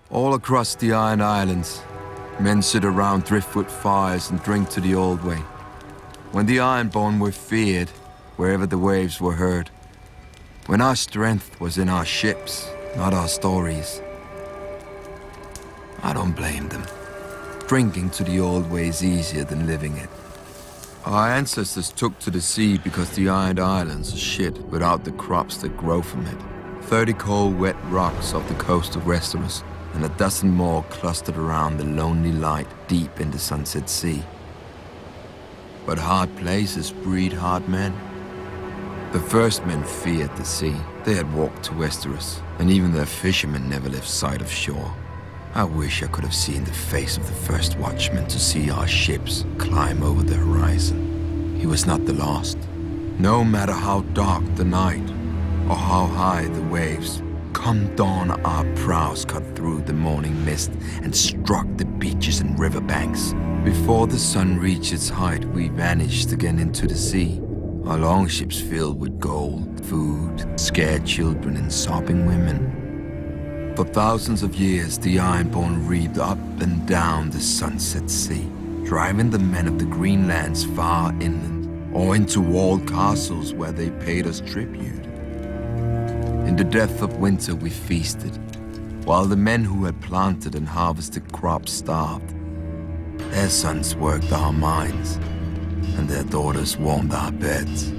All across the Iron Islands, men sit around driftwood fires and drink to the old way. When the Ironborn were feared, wherever the waves were heard. When our strength was in our ships, not our stories. I don't blame them. Drinking to the old way is easier than living it. Our ancestors took to the sea because the Iron Islands are shit without the crops that grow from it. 30 cold, wet rocks off the coast of Westeros, and a dozen more clustered around the lonely light deep in the Sunset Sea. But hard places breed hard men. The first men feared the sea. They had walked to Westeros, and even their fishermen never left sight of shore. I wish I could have seen the face of the first watchman to see our ships climb over the horizon. He was not the last. No matter how dark the night, or how high the waves, come dawn our prows cut through the morning mist and struck the beaches and riverbanks. Before the sun reached its height, we vanished again into the sea. Our longships filled with gold, food, scared children and sobbing women. For thousands of years, the Ironborn reaped up and down the Sunset Sea, driving the men of the Greenlands far inland, or into walled castles where they paid us tribute. In the depth of winter we feasted, while the men who had planted and harvested crops starved. Their sons worked our mines, and their daughters warmed our beds.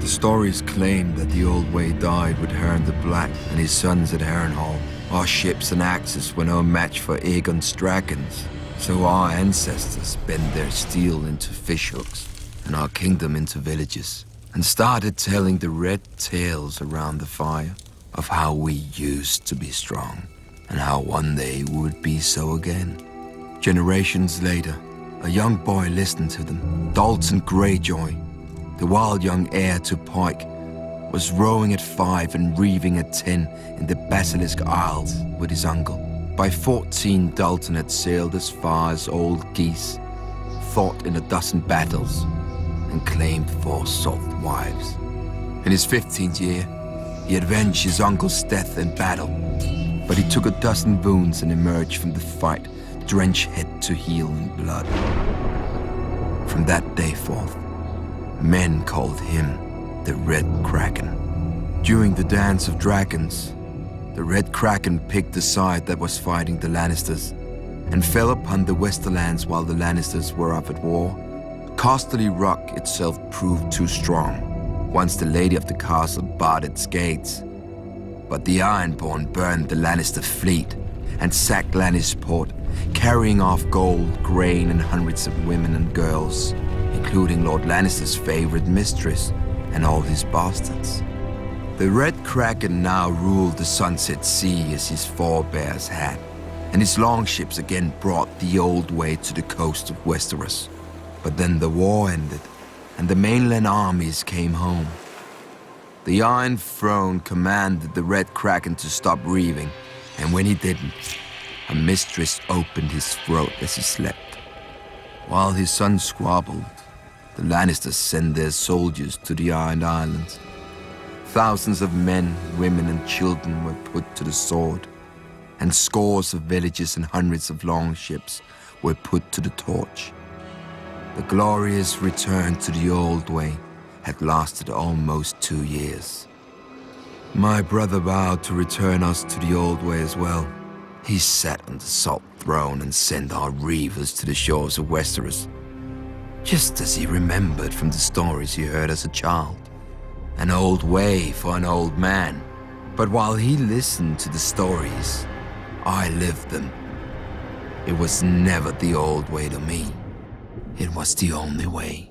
The stories claim that the Old Way died with Huron the Black and his sons at Harrenhal. Our ships and axes were no match for Aegon's dragons, so our ancestors bent their steel into fishhooks and our kingdom into villages, and started telling the red tales around the fire of how we used to be strong, and how one day we would be so again. Generations later, a young boy listened to them. Dalton Greyjoy, the wild young heir to Pike, was rowing at 5 and reeving at 10 in the Basilisk Isles with his uncle. By 14, Dalton had sailed as far as Old Geese, fought in a dozen battles, and claimed 4 soft wives. In his 15th year, he avenged his uncle's death in battle, but he took a dozen wounds and emerged from the fight, drenched head to heel in blood. From that day forth, men called him the Red Kraken. During the Dance of Dragons, the Red Kraken picked the side that was fighting the Lannisters and fell upon the Westerlands while the Lannisters were up at war. Casterly Rock itself proved too strong once the Lady of the Castle barred its gates. But the Ironborn burned the Lannister fleet and sacked Lannisport, carrying off gold, grain, and hundreds of women and girls, including Lord Lannister's favorite mistress and all his bastards. The Red Kraken now ruled the Sunset Sea as his forebears had, and his longships again brought the Old Way to the coast of Westeros. But then the war ended, and the mainland armies came home. The Iron Throne commanded the Red Kraken to stop reeving, and when he didn't, a mistress opened his throat as he slept. While his son squabbled, the Lannisters sent their soldiers to the Iron Islands. Thousands of men, women, and children were put to the sword, and scores of villages and hundreds of longships were put to the torch. The glorious return to the Old Way had lasted almost 2 years. My brother vowed to return us to the Old Way as well. He sat on the salt throne and sent our reavers to the shores of Westeros, just as he remembered from the stories he heard as a child. An old way for an old man. But while he listened to the stories, I lived them. It was never the old way to me. It was the only way.